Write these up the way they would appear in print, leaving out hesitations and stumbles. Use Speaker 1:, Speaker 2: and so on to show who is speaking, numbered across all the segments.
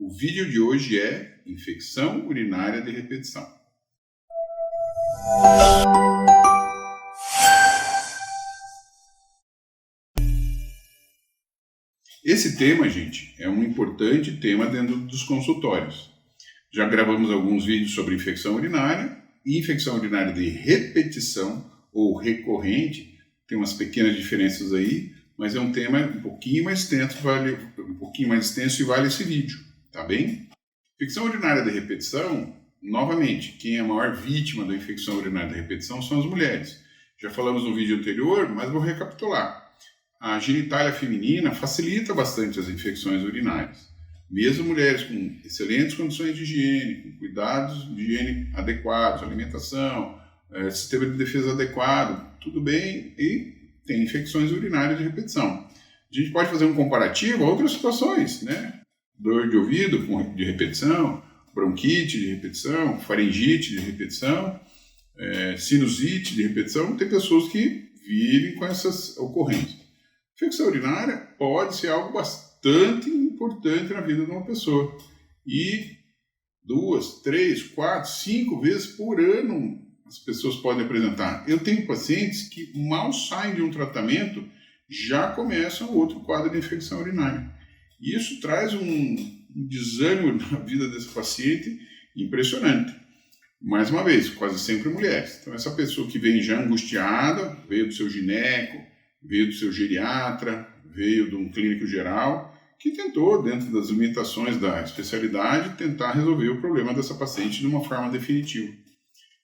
Speaker 1: O vídeo de hoje é infecção urinária de repetição. Esse tema, gente, é um importante tema dentro dos consultórios. Já gravamos alguns vídeos sobre infecção urinária e infecção urinária de repetição ou recorrente. Tem umas pequenas diferenças aí, mas é um tema um pouquinho mais extenso e vale esse vídeo, tá bem? Infecção urinária de repetição, novamente, quem é a maior vítima da infecção urinária de repetição são as mulheres. Já falamos no vídeo anterior, mas vou recapitular. A genitália feminina facilita bastante as infecções urinárias. Mesmo mulheres com excelentes condições de higiene, com cuidados de higiene adequados, alimentação, sistema de defesa adequado, tudo bem, e tem infecções urinárias de repetição. A gente pode fazer um comparativo a outras situações, né? Dor de ouvido de repetição, bronquite de repetição, faringite de repetição, sinusite de repetição. Tem pessoas que vivem com essas ocorrências. Infecção urinária pode ser algo bastante importante na vida de uma pessoa. E 2, 3, 4, 5 vezes por ano as pessoas podem apresentar. Eu tenho pacientes que mal saem de um tratamento, já começam outro quadro de infecção urinária. E isso traz um desânimo na vida desse paciente impressionante. Mais uma vez, quase sempre mulheres. Então essa pessoa que vem já angustiada, veio do seu gineco, veio do seu geriatra, veio de um clínico geral, que tentou, dentro das limitações da especialidade, tentar resolver o problema dessa paciente de uma forma definitiva,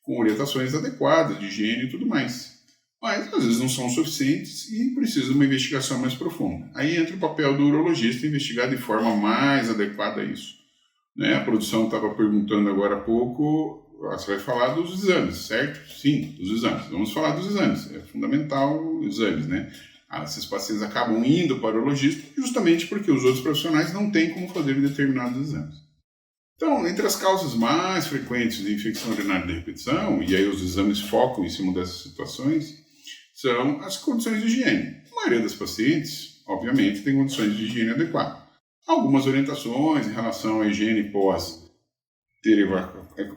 Speaker 1: com orientações adequadas de higiene e tudo mais. Mas, às vezes, não são suficientes e precisa de uma investigação mais profunda. Aí entra o papel do urologista investigar de forma mais adequada a isso. Né? A produção estava perguntando agora há pouco, você vai falar dos exames, certo? Sim, dos exames. Vamos falar dos exames. É fundamental os exames, né? Esses pacientes acabam indo para o urologista justamente porque os outros profissionais não têm como fazer determinados exames. Então, entre as causas mais frequentes de infecção urinária de repetição, e aí os exames focam em cima dessas situações, são as condições de higiene. A maioria das pacientes, obviamente, tem condições de higiene adequadas. Algumas orientações em relação à higiene pós ter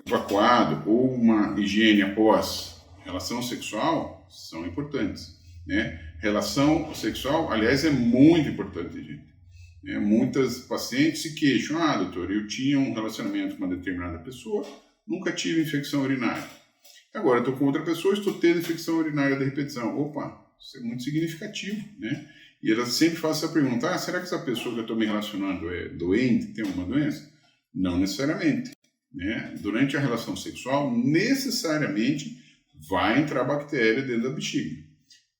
Speaker 1: evacuado ou uma higiene após relação sexual são importantes, né? Relação sexual, aliás, é muito importante, gente. Muitas pacientes se queixam, doutor, eu tinha um relacionamento com uma determinada pessoa, nunca tive infecção urinária. Agora estou com outra pessoa, estou tendo infecção urinária de repetição. Opa, isso é muito significativo, né? E ela sempre faz essa pergunta, será que essa pessoa que eu estou me relacionando é doente, tem alguma doença? Não necessariamente. Né? Durante a relação sexual, necessariamente vai entrar bactéria dentro da bexiga.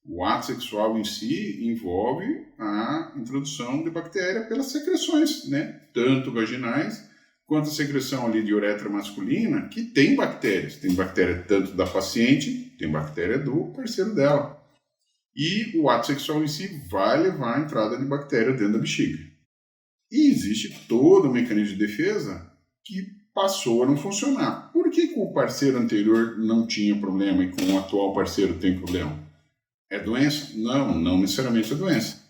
Speaker 1: O ato sexual em si envolve a introdução de bactéria pelas secreções, né? Tanto vaginais quanto a secreção ali de uretra masculina, que tem bactérias. Tem bactéria tanto da paciente, tem bactéria do parceiro dela. E o ato sexual em si vai levar a entrada de bactéria dentro da bexiga. E existe todo um mecanismo de defesa que passou a não funcionar. Por que com o parceiro anterior não tinha problema e com o atual parceiro tem problema? É doença? Não necessariamente é doença.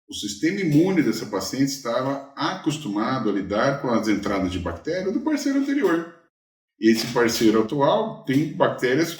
Speaker 1: O sistema imune dessa paciente estava acostumado a lidar com as entradas de bactéria do parceiro anterior. Esse parceiro atual tem bactérias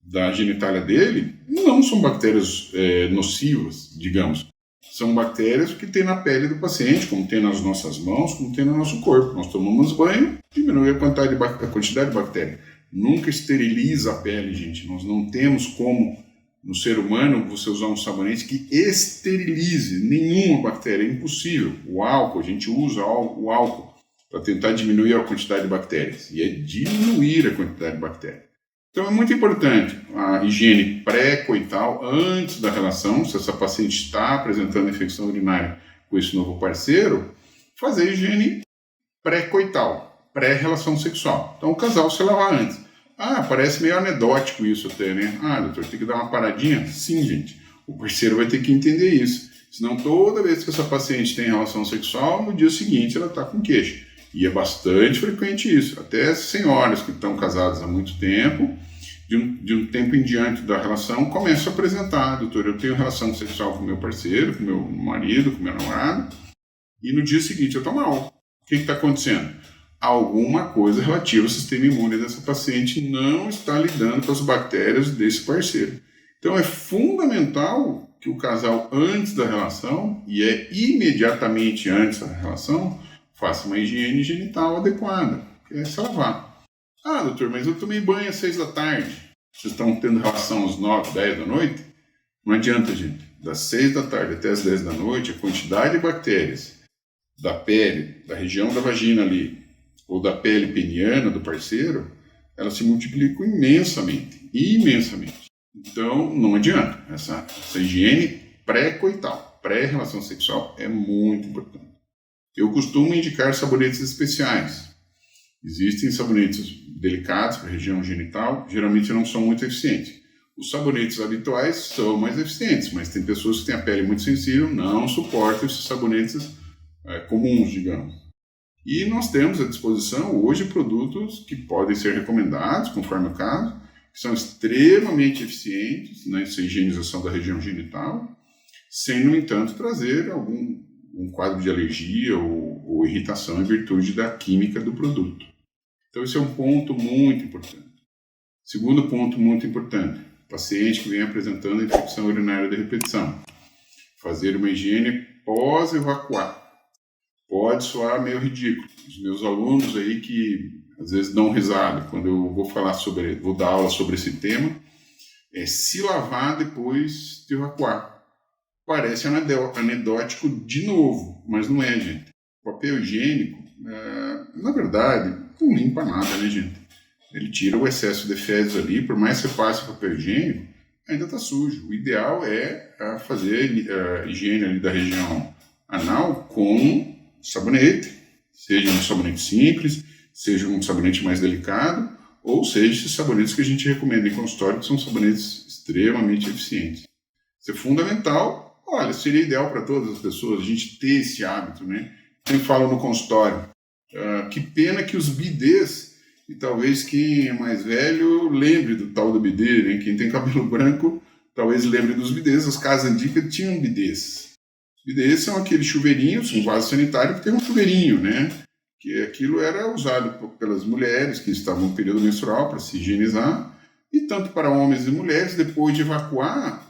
Speaker 1: da genitália dele, não são bactérias nocivas, digamos. São bactérias que tem na pele do paciente, como tem nas nossas mãos, como tem no nosso corpo. Nós tomamos banho, diminui a quantidade de bactéria. Nunca esteriliza a pele, gente. Nós não temos como, no ser humano, você usar um sabonete que esterilize nenhuma bactéria. É impossível. O álcool, a gente usa o álcool para tentar diminuir a quantidade de bactérias. E é diminuir a quantidade de bactérias. Então é muito importante a higiene pré-coital, antes da relação, se essa paciente está apresentando infecção urinária com esse novo parceiro, fazer a higiene pré-coital, pré-relação sexual. Então o casal se lavar antes. Parece meio anedótico isso até, né? Doutor, tem que dar uma paradinha? Sim, gente. O parceiro vai ter que entender isso. Senão toda vez que essa paciente tem relação sexual, no dia seguinte ela está com queixa. E é bastante frequente isso. Até senhoras que estão casadas há muito tempo, de um tempo em diante da relação, começam a apresentar, doutor, eu tenho relação sexual com meu parceiro, com meu marido, com meu namorado, e no dia seguinte eu estou mal. O que está acontecendo? Alguma coisa relativa ao sistema imune dessa paciente não está lidando com as bactérias desse parceiro. Então é fundamental que o casal, antes da relação, e é imediatamente antes da relação, faça uma higiene genital adequada, que é se lavar. Ah, doutor, mas eu tomei banho às 6 da tarde. Vocês estão tendo relação às 9, 10 da noite? Não adianta, gente. Das 6 da tarde até as 10 da noite, a quantidade de bactérias da pele, da região da vagina ali, ou da pele peniana do parceiro, elas se multiplicam imensamente. Imensamente. Então, não adianta. Essa higiene pré-coital, pré-relação sexual, é muito importante. Eu costumo indicar sabonetes especiais. Existem sabonetes delicados para a região genital, geralmente não são muito eficientes. Os sabonetes habituais são mais eficientes, mas tem pessoas que têm a pele muito sensível, não suportam esses sabonetes comuns, digamos. E nós temos à disposição hoje produtos que podem ser recomendados, conforme o caso, que são extremamente eficientes nessa higienização da região genital, sem, no entanto, trazer um quadro de alergia ou irritação em virtude da química do produto. Então, esse é um ponto muito importante. Segundo ponto muito importante, paciente que vem apresentando infecção urinária de repetição. Fazer uma higiene pós-evacuar. Pode soar meio ridículo. Os meus alunos aí que às vezes dão risada quando eu vou dar aula sobre esse tema, é se lavar depois de evacuar. Parece anedótico de novo, mas não é, gente. O papel higiênico, na verdade, não limpa nada, né, gente? Ele tira o excesso de fezes ali, por mais que você passe o papel higiênico, ainda está sujo. O ideal é fazer a higiene ali da região anal com sabonete, seja um sabonete simples, seja um sabonete mais delicado, ou seja, esses sabonetes que a gente recomenda em consultório, que são sabonetes extremamente eficientes. Isso é fundamental. Olha, seria ideal para todas as pessoas a gente ter esse hábito, né? Eu falo no consultório, que pena que os bidês, e talvez quem é mais velho lembre do tal do bidê, né? Quem tem cabelo branco talvez lembre dos bidês. As casas antigas tinham bidês. Bidês são aqueles chuveirinhos, um vaso sanitário que tem um chuveirinho, né? Que aquilo era usado pelas mulheres que estavam no período menstrual para se higienizar, e tanto para homens e mulheres, depois de evacuar,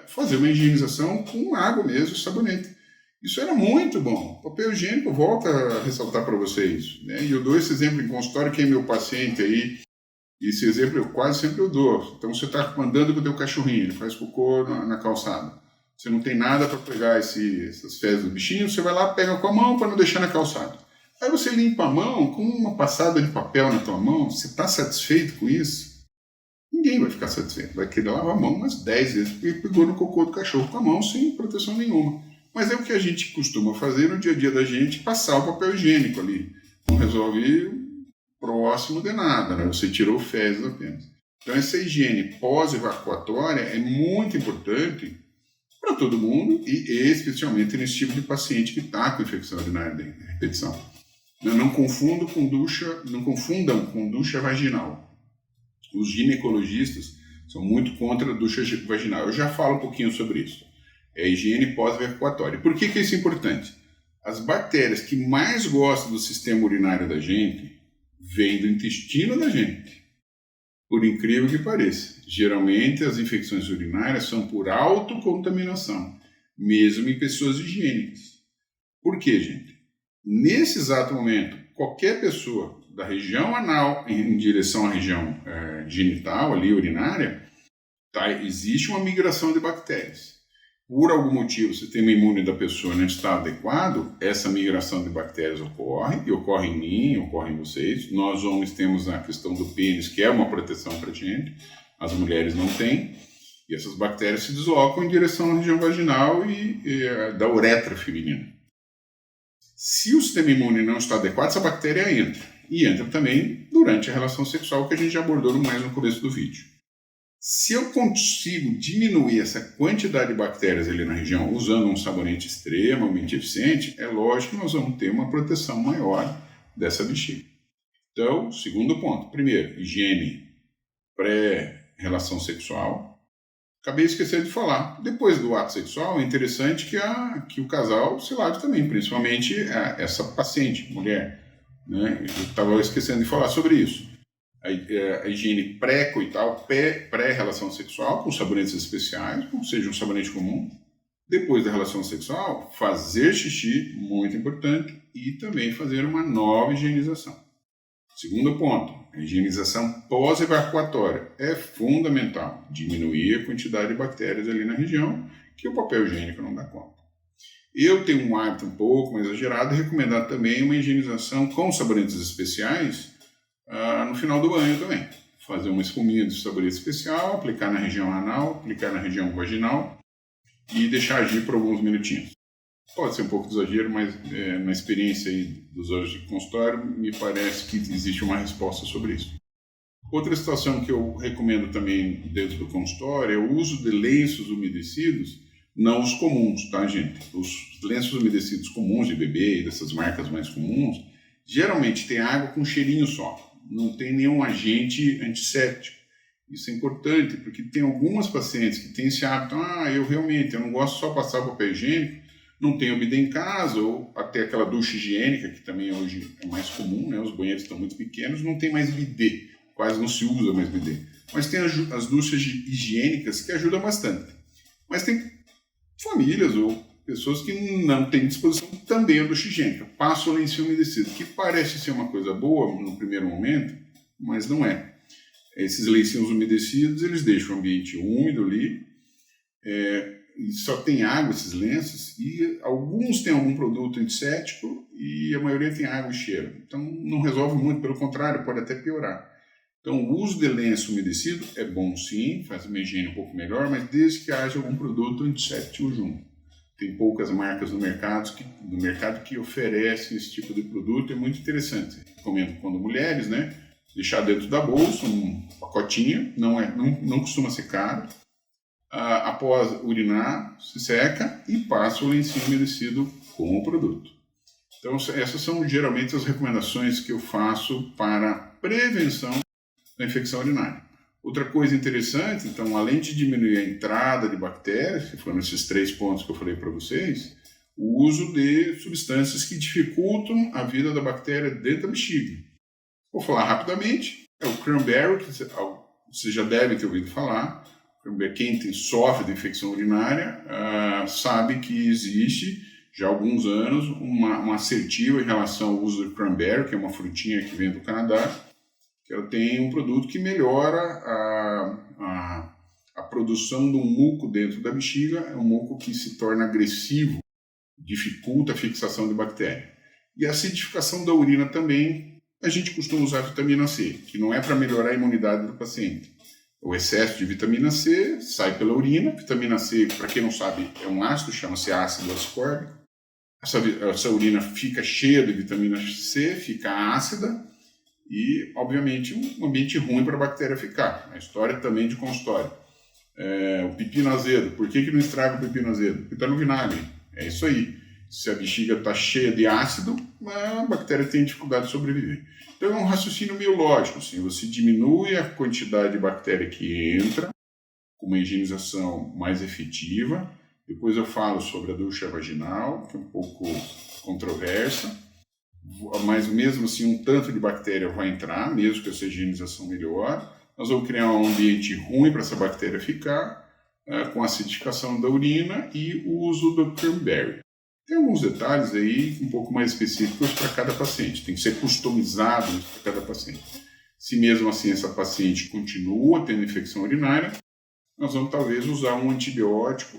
Speaker 1: fazer uma higienização com água mesmo, sabonete. Isso era muito bom. O papel higiênico, volta a ressaltar para vocês, né? E eu dou esse exemplo em consultório, quem é meu paciente aí, esse exemplo eu quase sempre dou. Então você está andando com o teu cachorrinho, ele faz cocô na calçada. Você não tem nada para pegar essas fezes do bichinho, você vai lá, pega com a mão para não deixar na calçada. Aí você limpa a mão com uma passada de papel na tua mão. Você está satisfeito com isso? Ninguém vai ficar satisfeito. Vai querer lavar a mão umas 10 vezes porque pegou no cocô do cachorro com a mão sem proteção nenhuma. Mas é o que a gente costuma fazer no dia a dia da gente, passar o papel higiênico ali. Não resolve próximo de nada, né? Você tirou fezes apenas. Então essa higiene pós-evacuatória é muito importante para todo mundo e especialmente nesse tipo de paciente que está com infecção urinária de repetição. Não confundam com ducha vaginal. Os ginecologistas são muito contra a ducha vaginal. Eu já falo um pouquinho sobre isso. É a higiene pós-evacuatória. Por que isso é importante? As bactérias que mais gostam do sistema urinário da gente vêm do intestino da gente. Por incrível que pareça. Geralmente as infecções urinárias são por autocontaminação, mesmo em pessoas higiênicas. Por quê, gente? Nesse exato momento, qualquer pessoa da região anal em direção à região genital, ali urinária, existe uma migração de bactérias. Por algum motivo, o sistema imune da pessoa não está adequado, essa migração de bactérias ocorre, e ocorre em mim, ocorre em vocês. Nós homens temos a questão do pênis, que é uma proteção para a gente, as mulheres não têm, e essas bactérias se deslocam em direção à região vaginal e da uretra feminina. Se o sistema imune não está adequado, essa bactéria entra. E entra também durante a relação sexual, que a gente já abordou mais no começo do vídeo. Se eu consigo diminuir essa quantidade de bactérias ali na região usando um sabonete extremamente eficiente, é lógico que nós vamos ter uma proteção maior dessa bexiga. Então, segundo ponto. Primeiro, higiene pré-relação sexual. acabei esquecendo de falar. Depois do ato sexual, é interessante que o casal se lave também, principalmente essa paciente, mulher. Né? Eu estava esquecendo de falar sobre isso. A higiene pré-coital, pré-relação sexual, com sabonetes especiais, ou seja, um sabonete comum. Depois da relação sexual, fazer xixi, muito importante, e também fazer uma nova higienização. Segundo ponto, a higienização pós-evacuatória é fundamental. Diminuir a quantidade de bactérias ali na região, que o papel higiênico não dá conta. Eu tenho um hábito um pouco mais exagerado de recomendar também uma higienização com sabonetes especiais no final do banho também. Fazer uma espuminha de sabonete especial, aplicar na região anal, aplicar na região vaginal e deixar agir por alguns minutinhos. Pode ser um pouco de exagero, mas na experiência aí dos anos de consultório, me parece que existe uma resposta sobre isso. Outra situação que eu recomendo também dentro do consultório é o uso de lenços umedecidos, não os comuns, tá, gente? Os lenços umedecidos comuns de bebê e dessas marcas mais comuns, geralmente tem água com cheirinho só, não tem nenhum agente antisséptico. Isso é importante, porque tem algumas pacientes que têm esse hábito, eu não gosto só de passar papel higiênico, não tenho bidê em casa, ou até aquela ducha higiênica, que também hoje é mais comum, né? Os banheiros estão muito pequenos, não tem mais bidê, quase não se usa mais bidê. Mas tem as duchas higiênicas que ajudam bastante. Mas tem famílias ou pessoas que não têm disposição também a ducha higiênica. Passa o lencinho umedecido, que parece ser uma coisa boa no primeiro momento, mas não é. Esses lencinhos umedecidos, eles deixam o ambiente úmido ali, e só tem água esses lenços, e alguns têm algum produto antisséptico e a maioria tem água e cheiro. Então não resolve muito, pelo contrário, pode até piorar. Então o uso de lenço umedecido é bom sim, faz uma higiene um pouco melhor, mas desde que haja algum produto antisséptico junto. Tem poucas marcas no mercado que oferecem esse tipo de produto, é muito interessante. Recomendo quando mulheres, né? Deixar dentro da bolsa um pacotinho, não costuma ser caro. Após urinar, se seca e passa o lencinho umedecido com o produto. Então, essas são geralmente as recomendações que eu faço para prevenção da infecção urinária. Outra coisa interessante, então, além de diminuir a entrada de bactérias, que foram esses 3 pontos que eu falei para vocês, o uso de substâncias que dificultam a vida da bactéria dentro da bexiga. Vou falar rapidamente, é o cranberry, que você já deve ter ouvido falar. Quem sofre de infecção urinária sabe que existe já há alguns anos uma assertiva em relação ao uso do cranberry, que é uma frutinha que vem do Canadá, que ela tem um produto que melhora a produção de um muco dentro da bexiga, é um muco que se torna agressivo, dificulta a fixação de bactéria. E a acidificação da urina também, a gente costuma usar vitamina C, que não é para melhorar a imunidade do paciente. O excesso de vitamina C sai pela urina. Vitamina C, para quem não sabe, é um ácido, chama-se ácido ascórbico. Essa urina fica cheia de vitamina C, fica ácida e, obviamente, um ambiente ruim para a bactéria ficar. A história também de consultório. O pepino azedo. Por que não estraga o pepino azedo? Porque está no vinagre. É isso aí. Se a bexiga está cheia de ácido, a bactéria tem dificuldade de sobreviver. Então é um raciocínio meio lógico, assim, você diminui a quantidade de bactéria que entra, com uma higienização mais efetiva. Depois eu falo sobre a ducha vaginal, que é um pouco controversa, mas mesmo assim um tanto de bactéria vai entrar, mesmo com essa higienização melhor. Nós vamos criar um ambiente ruim para essa bactéria ficar, com a acidificação da urina e o uso do cranberry. Tem alguns detalhes aí um pouco mais específicos para cada paciente, tem que ser customizado para cada paciente. Se mesmo assim essa paciente continua tendo infecção urinária, nós vamos talvez usar um antibiótico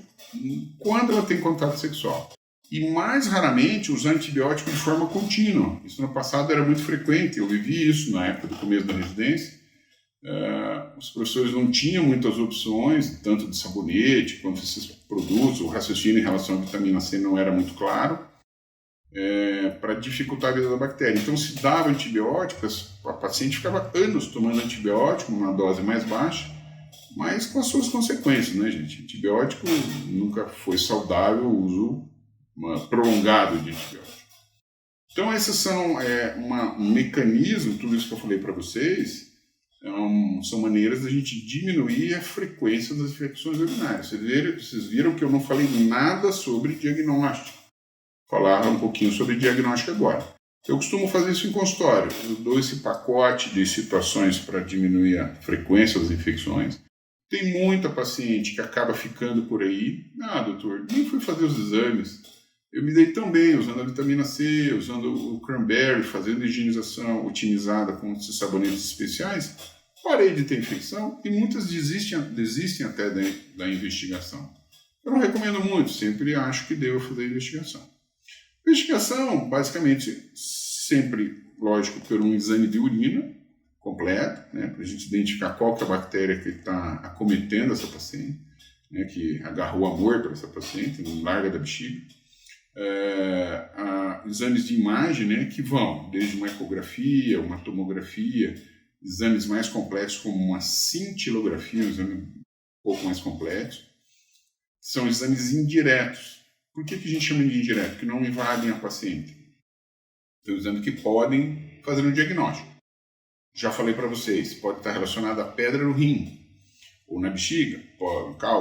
Speaker 1: quando ela tem contato sexual. E mais raramente usar antibiótico de forma contínua. Isso no passado era muito frequente, eu vivi isso na época do começo da residência. Os professores não tinham muitas opções, tanto de sabonete quanto esses produtos, o raciocínio em relação à vitamina C não era muito claro, para dificultar a vida da bactéria. Então se dava antibióticos, a paciente ficava anos tomando antibiótico, numa dose mais baixa, mas com as suas consequências, né, gente? Antibiótico nunca foi saudável, o uso prolongado de antibiótico. Então esses são um mecanismo, tudo isso que eu falei para vocês, Então, são maneiras da gente diminuir a frequência das infecções urinárias. Vocês viram que eu não falei nada sobre diagnóstico. Falar um pouquinho sobre diagnóstico agora. Eu costumo fazer isso em consultório. Eu dou esse pacote de situações para diminuir a frequência das infecções. Tem muita paciente que acaba ficando por aí. Ah, doutor, nem fui fazer os exames. Eu me dei tão bem usando a vitamina C, usando o cranberry, fazendo higienização otimizada com esses sabonetes especiais. Parei de ter infecção e muitas desistem até da investigação. Eu não recomendo muito, sempre acho que devo fazer a investigação. Investigação, basicamente, sempre, lógico, por um exame de urina completo, né, para a gente identificar qual que é a bactéria que está acometendo essa paciente, né, que agarrou amor para essa paciente, não larga da bexiga. Exames de imagem, né, que vão desde uma ecografia, uma tomografia, exames mais complexos como uma cintilografia, um exame um pouco mais complexo. São exames indiretos. Por que a gente chama de indireto? Porque não invadem a paciente. São exames que podem fazer um diagnóstico. Já falei para vocês, pode estar relacionado à pedra no rim, ou na bexiga,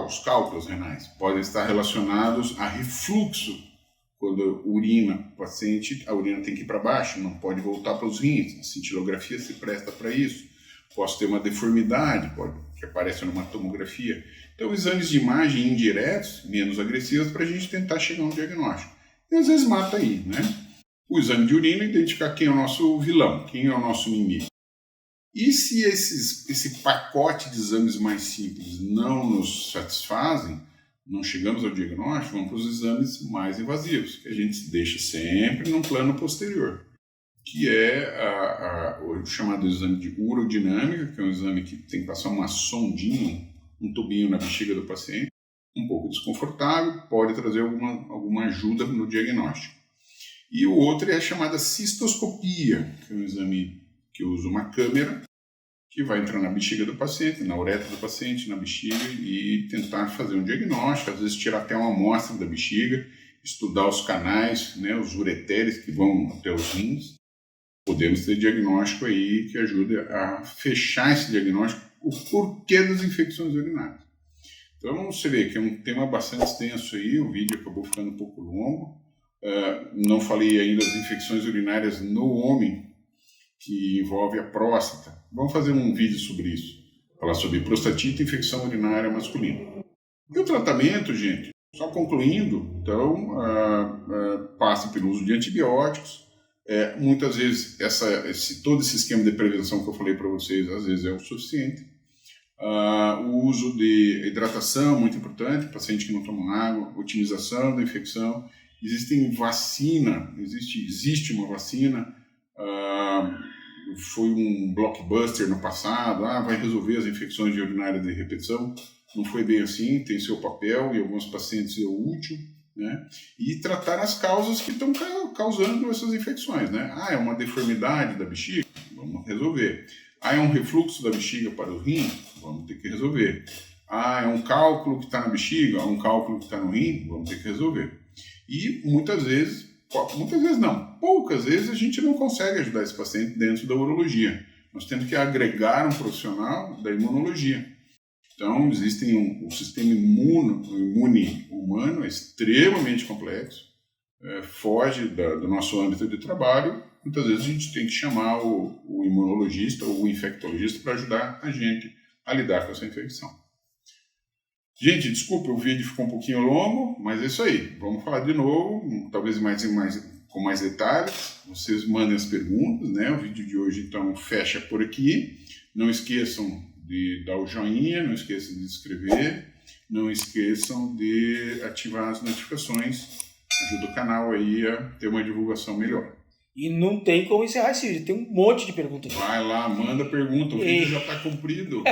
Speaker 1: os cálculos renais. Podem estar relacionados a refluxo, quando urina, o paciente, a urina tem que ir para baixo, não pode voltar para os rins. A cintilografia se presta para isso. Posso ter uma deformidade, que aparece numa tomografia. Então, exames de imagem indiretos, menos agressivos, para a gente tentar chegar a um diagnóstico. E às vezes mata aí, né? O exame de urina identificar quem é o nosso vilão, quem é o nosso inimigo. E se esse pacote de exames mais simples não nos satisfazem, não chegamos ao diagnóstico, vamos para os exames mais invasivos, que a gente deixa sempre num plano posterior, que é o chamado exame de urodinâmica, que é um exame que tem que passar uma sondinha, um tubinho na bexiga do paciente, um pouco desconfortável, pode trazer alguma ajuda no diagnóstico. E o outro é a chamada cistoscopia, que é um exame que usa uma câmera que vai entrar na bexiga do paciente, na uretra do paciente, na bexiga e tentar fazer um diagnóstico, às vezes tirar até uma amostra da bexiga, estudar os canais, né, os ureteres que vão até os rins. Podemos ter diagnóstico aí que ajude a fechar esse diagnóstico, o porquê das infecções urinárias. Então, você vê que é um tema bastante extenso aí, o vídeo acabou ficando um pouco longo. Não falei ainda das infecções urinárias no homem, que envolve a próstata. Vamos fazer um vídeo sobre isso, falar sobre prostatite e infecção urinária masculina. E o tratamento, gente, só concluindo, então, passa pelo uso de antibióticos. Muitas vezes, todo esse esquema de prevenção que eu falei para vocês, às vezes é o suficiente. O uso de hidratação, muito importante, paciente que não toma água, otimização da infecção. Existe uma vacina, foi um blockbuster no passado, vai resolver as infecções urinárias de repetição. Não foi bem assim, tem seu papel e alguns pacientes é útil, né? E tratar as causas que estão causando essas infecções, né? É uma deformidade da bexiga, vamos resolver. É um refluxo da bexiga para o rim, vamos ter que resolver. É um cálculo que está na bexiga, um cálculo que está no rim, vamos ter que resolver. E poucas vezes a gente não consegue ajudar esse paciente dentro da urologia. Nós temos que agregar um profissional da imunologia. Então, o sistema imune humano é extremamente complexo, foge do nosso âmbito de trabalho. Muitas vezes a gente tem que chamar o imunologista ou o infectologista para ajudar a gente a lidar com essa infecção. Gente, desculpa, o vídeo ficou um pouquinho longo, mas é isso aí. Vamos falar de novo, talvez com mais detalhes. Vocês mandem as perguntas, né? O vídeo de hoje, então, fecha por aqui. Não esqueçam de dar o joinha, não esqueçam de se inscrever, não esqueçam de ativar as notificações. Ajuda o canal aí a ter uma divulgação melhor.
Speaker 2: E não tem como encerrar esse vídeo, tem um monte de perguntas.
Speaker 1: Vai lá, manda pergunta, o vídeo já está comprido.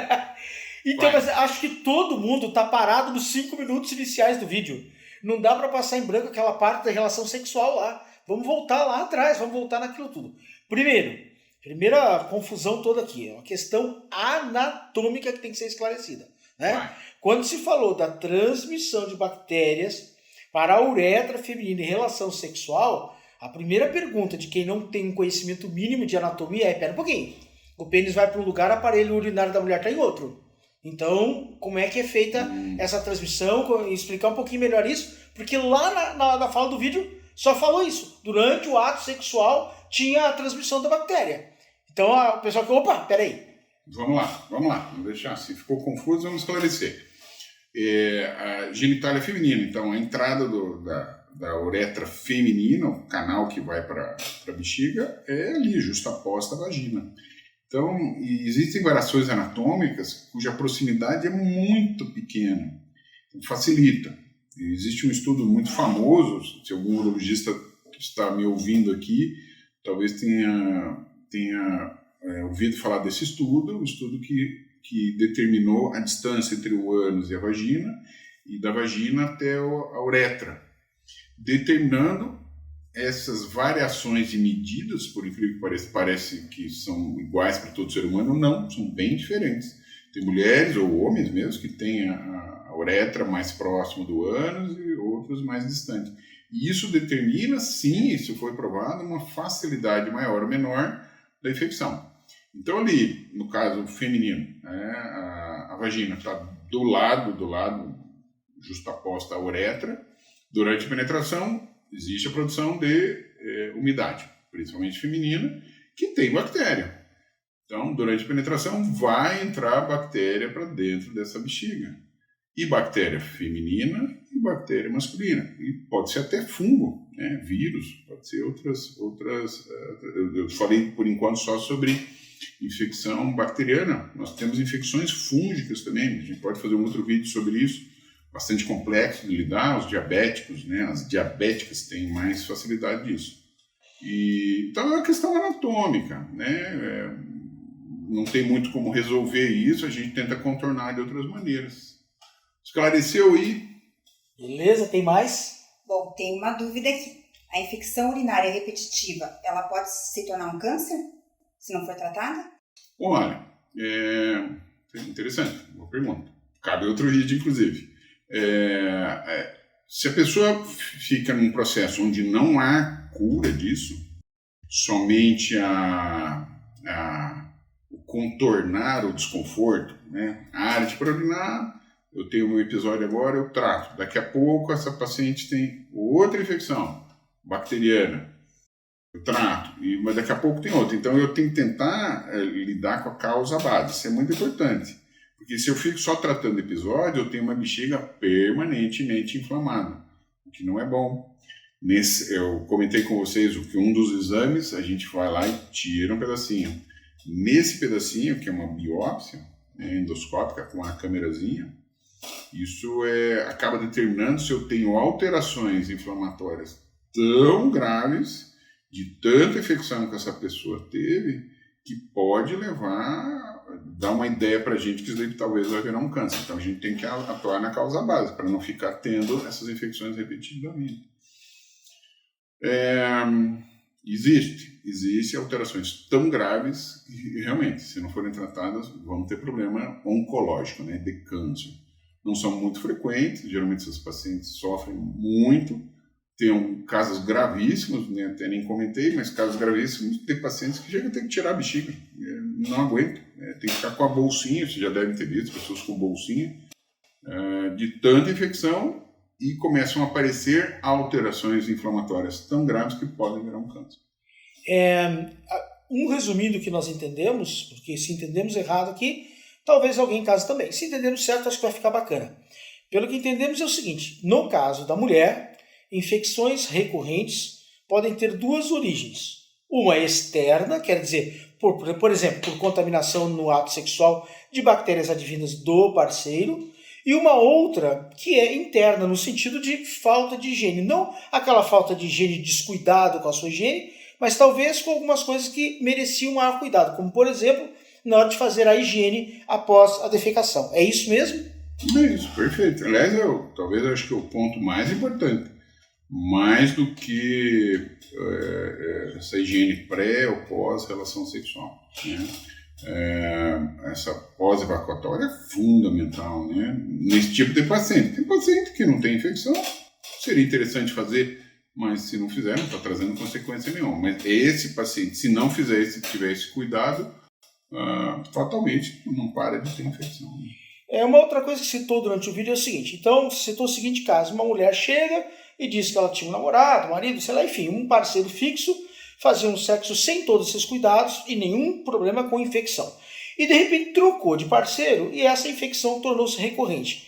Speaker 2: Então, mas acho que todo mundo tá parado nos 5 minutos iniciais do vídeo. Não dá para passar em branco aquela parte da relação sexual lá. Vamos voltar lá atrás, vamos voltar naquilo tudo. Primeira confusão toda aqui, é uma questão anatômica que tem que ser esclarecida, né? Quando se falou da transmissão de bactérias para a uretra feminina em relação sexual, a primeira pergunta de quem não tem um conhecimento mínimo de anatomia é, pera um pouquinho, O pênis vai para um lugar, o aparelho urinário da mulher está em outro. Então, como é que é feita essa transmissão? Explicar um pouquinho melhor isso, porque lá na fala do vídeo só falou isso. Durante o ato sexual tinha a transmissão da bactéria. Então, o pessoal falou, opa, peraí.
Speaker 1: Vamos lá. Vamos deixar assim. Ficou confuso, vamos esclarecer. A genitália feminina, então a entrada da uretra feminina, o canal que vai para a bexiga, é ali, justaposta à vagina. Então, existem variações anatômicas cuja proximidade é muito pequena, então facilita. Existe um estudo muito famoso, se algum urologista que está me ouvindo aqui, talvez tenha ouvido falar desse estudo, um estudo que determinou a distância entre o ânus e a vagina, e da vagina até a uretra, determinando essas variações de medidas, por incrível que pareça, parece que são iguais para todo ser humano, não, são bem diferentes. Tem mulheres ou homens mesmo que têm a uretra mais próxima do ânus e outros mais distante. E isso determina, sim, isso foi provado, uma facilidade maior ou menor da infecção. Então ali, no caso feminino, a vagina está do lado, justaposta à uretra. Durante a penetração, existe a produção de umidade, principalmente feminina, que tem bactéria. Então, durante a penetração, vai entrar bactéria para dentro dessa bexiga. E bactéria feminina e bactéria masculina. E pode ser até fungo, né? Vírus, pode ser outras. Eu falei, por enquanto, só sobre infecção bacteriana. Nós temos infecções fúngicas também. A gente pode fazer um outro vídeo sobre isso. Bastante complexo de lidar, os diabéticos, né? As diabéticas têm mais facilidade disso. Então é uma questão anatômica, né? Não tem muito como resolver isso, a gente tenta contornar de outras maneiras. Esclareceu aí?
Speaker 2: Beleza, tem mais?
Speaker 3: Bom, tem uma dúvida aqui. A infecção urinária repetitiva, ela pode se tornar um câncer se não for tratada?
Speaker 1: Olha, interessante, boa pergunta. Cabe outro vídeo, inclusive. Se a pessoa fica num processo onde não há cura disso, somente o contornar o desconforto, né? A área de urinar, eu tenho um episódio agora, eu trato. Daqui a pouco essa paciente tem outra infecção bacteriana, eu trato, mas daqui a pouco tem outra. Então eu tenho que tentar lidar com a causa base, isso é muito importante. Porque se eu fico só tratando episódio, eu tenho uma bexiga permanentemente inflamada, o que não é bom. Eu comentei com vocês que um dos exames, a gente vai lá e tira um pedacinho. Nesse pedacinho, que é uma biópsia endoscópica com uma câmerazinha, isso acaba determinando se eu tenho alterações inflamatórias tão graves, de tanta infecção que essa pessoa teve, que pode dar uma ideia para a gente que isso daí talvez vai virar um câncer. Então a gente tem que atuar na causa base, para não ficar tendo essas infecções repetidamente. Existem alterações tão graves que realmente, se não forem tratadas, vão ter problema oncológico, né, de câncer. Não são muito frequentes, geralmente esses pacientes sofrem muito. Tem casos gravíssimos, né, até nem comentei, mas casos gravíssimos, tem pacientes que chegam a ter que tirar a bexiga, não aguentam, tem que ficar com a bolsinha, você já deve ter visto pessoas com bolsinha, de tanta infecção, e começam a aparecer alterações inflamatórias tão graves que podem virar um câncer.
Speaker 2: Um resumindo que nós entendemos, porque se entendemos errado aqui, talvez alguém em casa também. Se entendermos certo, acho que vai ficar bacana. Pelo que entendemos é o seguinte, no caso da mulher, infecções recorrentes podem ter duas origens. Uma externa, quer dizer, por exemplo, por contaminação no ato sexual de bactérias advindas do parceiro, e uma outra que é interna, no sentido de falta de higiene. Não aquela falta de higiene, descuidado com a sua higiene, mas talvez com algumas coisas que mereciam maior cuidado, como, por exemplo, na hora de fazer a higiene após a defecação. É isso mesmo?
Speaker 1: É isso, perfeito. Aliás, talvez eu acho que é o ponto mais importante. Mais do que essa higiene pré ou pós-relação sexual, né? Essa pós-evacuatória é fundamental, né? Nesse tipo de paciente. Tem paciente que não tem infecção, seria interessante fazer, mas se não fizer, não está trazendo consequência nenhuma. Mas esse paciente, se não fizer, se tiver esse cuidado, fatalmente não para de ter infecção.
Speaker 2: Uma outra coisa que citou durante o vídeo é o seguinte, então citou o seguinte caso, uma mulher chega e diz que ela tinha um namorado, um marido, sei lá, enfim, um parceiro fixo, fazia um sexo sem todos esses cuidados e nenhum problema com infecção. E de repente trocou de parceiro e essa infecção tornou-se recorrente.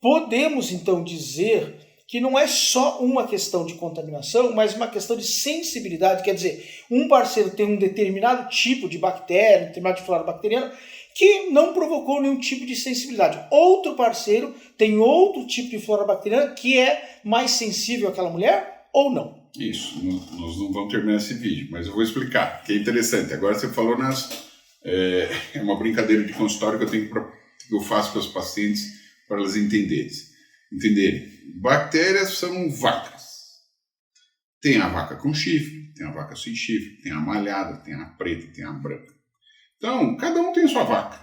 Speaker 2: Podemos então dizer que não é só uma questão de contaminação, mas uma questão de sensibilidade, quer dizer, um parceiro tem um determinado tipo de bactéria, um determinado de flora bacteriana, que não provocou nenhum tipo de sensibilidade. Outro parceiro tem outro tipo de flora bacteriana que é mais sensível àquela mulher ou não?
Speaker 1: Isso, nós não vamos terminar esse vídeo, mas eu vou explicar, que é interessante. Agora você falou é uma brincadeira de consultório que eu faço com os pacientes para elas entenderem. Bactérias são vacas. Tem a vaca com chifre, tem a vaca sem chifre, tem a malhada, tem a preta, tem a branca. Então, cada um tem sua vaca.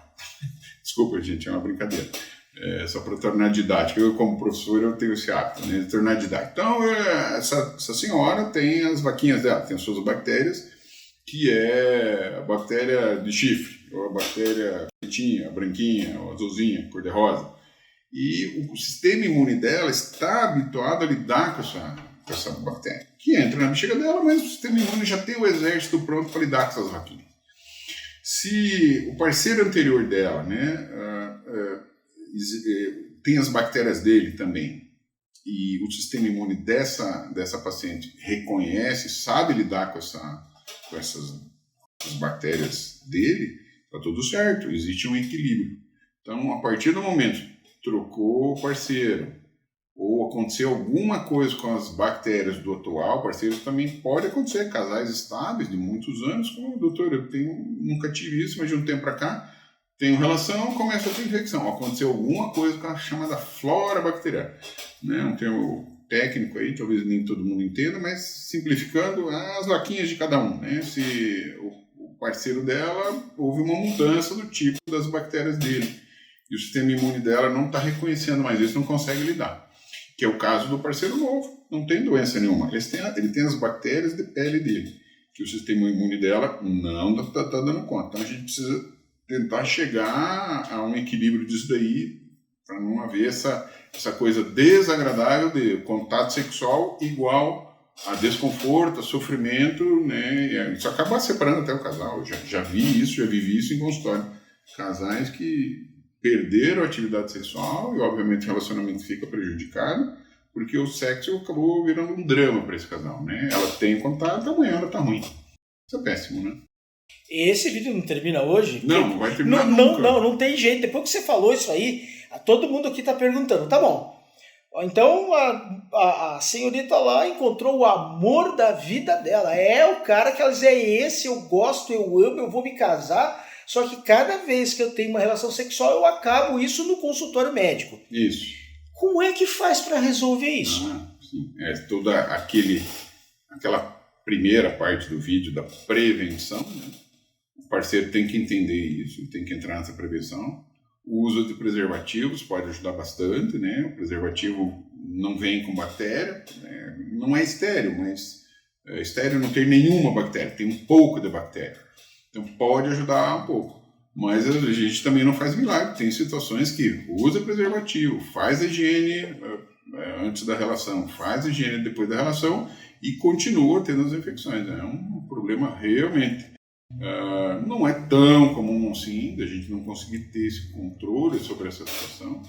Speaker 1: Desculpa, gente, é uma brincadeira. Só para tornar didático. Eu, como professor, eu tenho esse hábito, né, de tornar didático. Então, essa senhora tem as vaquinhas dela, tem as suas bactérias, que é a bactéria de chifre, ou a bactéria pretinha, a branquinha, ou azulzinha, cor-de-rosa. E o sistema imune dela está habituado a lidar com essa bactéria, que entra na bexiga dela, mas o sistema imune já tem o exército pronto para lidar com essas vaquinhas. Se o parceiro anterior dela, tem as bactérias dele também, e o sistema imune dessa paciente reconhece, sabe lidar com essas bactérias dele, está tudo certo, existe um equilíbrio. Então, a partir do momento que trocou o parceiro, ou aconteceu alguma coisa com as bactérias do atual parceiro, também pode acontecer, casais estáveis de muitos anos, como, doutor, nunca tive isso, mas de um tempo para cá, tenho relação, começa a ter infecção. Aconteceu alguma coisa com a chamada flora bacteriana. Né? Um termo técnico aí, talvez nem todo mundo entenda, mas simplificando, as vaquinhas de cada um. Né? Se o parceiro dela, houve uma mudança do tipo das bactérias dele, e o sistema imune dela não está reconhecendo mais isso, não consegue lidar. Que é o caso do parceiro novo, não tem doença nenhuma. Ele tem as bactérias de pele dele, que o sistema imune dela não está dando conta. Então a gente precisa tentar chegar a um equilíbrio disso daí, para não haver essa coisa desagradável de contato sexual igual a desconforto, a sofrimento, né? E isso acaba separando até o casal. Eu já vivi isso em consultório. Casais que perderam a atividade sexual e, obviamente, o relacionamento fica prejudicado, porque o sexo acabou virando um drama para esse casal, né? Ela tem contato, amanhã ela tá ruim. Isso é péssimo, né?
Speaker 2: Esse vídeo não termina hoje?
Speaker 1: Não vai terminar nunca.
Speaker 2: Não tem jeito. Depois que você falou isso aí, todo mundo aqui tá perguntando, tá bom. Então, a senhorita lá encontrou o amor da vida dela. É o cara que ela diz, esse, eu gosto, eu amo, eu vou me casar. Só que cada vez que eu tenho uma relação sexual, eu acabo isso no consultório médico.
Speaker 1: Isso.
Speaker 2: Como é que faz para resolver isso?
Speaker 1: Sim. Toda aquela primeira parte do vídeo da prevenção, né? O parceiro tem que entender isso, tem que entrar nessa prevenção. O uso de preservativos pode ajudar bastante, né? O preservativo não vem com bactéria, né? Não é estéril, mas estéril não tem nenhuma bactéria, tem um pouco de bactéria. Então pode ajudar um pouco, mas a gente também não faz milagre. Tem situações que usa preservativo, faz a higiene antes da relação, faz a higiene depois da relação e continua tendo as infecções. É um problema realmente. Não é tão comum assim, da gente não conseguir ter esse controle sobre essa situação,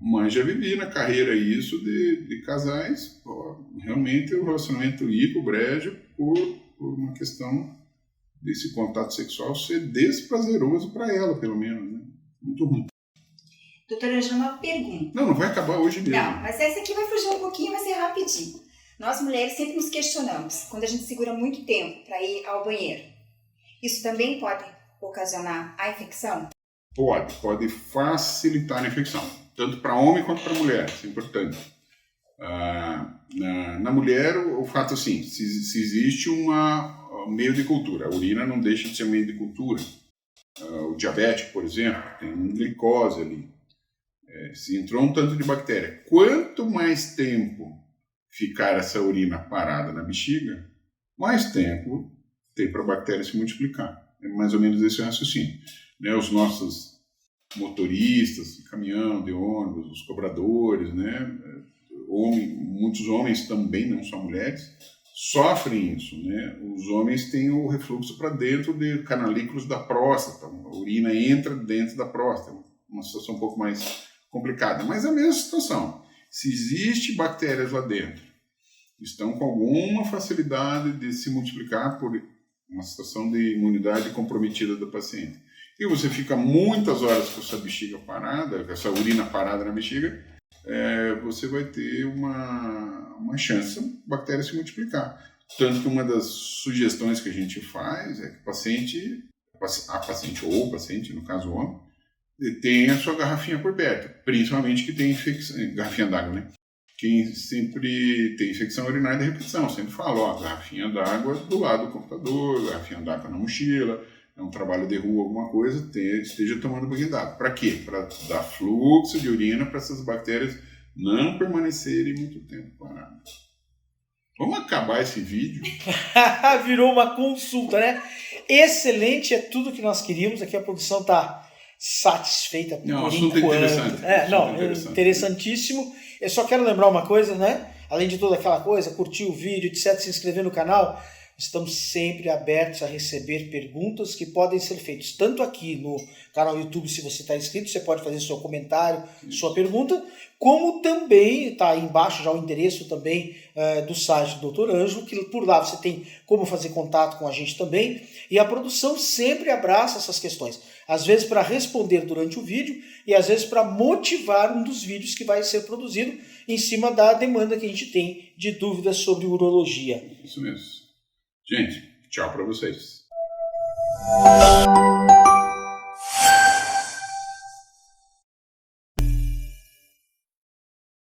Speaker 1: mas já vivi na carreira isso de casais, realmente o relacionamento ir pro brejo por uma questão desse contato sexual ser desprazeroso para ela, pelo menos, né? Muito ruim.
Speaker 3: Doutora Angela, uma pergunta.
Speaker 1: Não vai acabar hoje mesmo.
Speaker 3: Não, mas essa aqui vai fugir um pouquinho, vai ser rapidinho. Nós mulheres sempre nos questionamos quando a gente segura muito tempo para ir ao banheiro. Isso também pode ocasionar a infecção?
Speaker 1: Pode facilitar a infecção, tanto para homem quanto para mulher, isso é importante. Na mulher, o fato assim, se existe um meio de cultura, a urina não deixa de ser um meio de cultura. O diabético, por exemplo, tem glicose ali. Se entrou um tanto de bactéria, quanto mais tempo ficar essa urina parada na bexiga, mais tempo tem para a bactéria se multiplicar. É mais ou menos esse raciocínio. Né? Os nossos motoristas de caminhão, de ônibus, os cobradores, né? Muitos homens também, não só mulheres, sofrem isso. Né? Os homens têm o refluxo para dentro de canalículos da próstata, a urina entra dentro da próstata, uma situação um pouco mais complicada, mas é a mesma situação. Se existe bactérias lá dentro, estão com alguma facilidade de se multiplicar por uma situação de imunidade comprometida do paciente. E você fica muitas horas com essa bexiga parada, com essa urina parada na bexiga, você vai ter uma chance da bactéria se multiplicar. Tanto que uma das sugestões que a gente faz é que a paciente ou o paciente, no caso o homem, tenha a sua garrafinha por perto, principalmente que tem infecção, garrafinha d'água, né? Quem sempre tem infecção urinária de repetição, sempre fala, garrafinha d'água do lado do computador, garrafinha d'água na mochila, é um trabalho de rua, alguma coisa, esteja tomando um pouquinho d'água. Para quê? Para dar fluxo de urina para essas bactérias não permanecerem muito tempo paradas. Vamos acabar esse vídeo?
Speaker 2: Virou uma consulta, né? Excelente, é tudo que nós queríamos. Aqui a produção está satisfeita por enquanto.
Speaker 1: Assunto interessante.
Speaker 2: Interessantíssimo. Eu só quero lembrar uma coisa, né? Além de toda aquela coisa, curtir o vídeo, etc., se inscrever no canal, estamos sempre abertos a receber perguntas que podem ser feitas tanto aqui no canal YouTube, se você está inscrito, você pode fazer seu comentário, sua pergunta, como também está aí embaixo já o endereço também do site do Dr. Ângelo, que por lá você tem como fazer contato com a gente também, e a produção sempre abraça essas questões, às vezes para responder durante o vídeo e às vezes para motivar um dos vídeos que vai ser produzido em cima da demanda que a gente tem de dúvidas sobre urologia.
Speaker 1: Isso mesmo. Gente, tchau para vocês.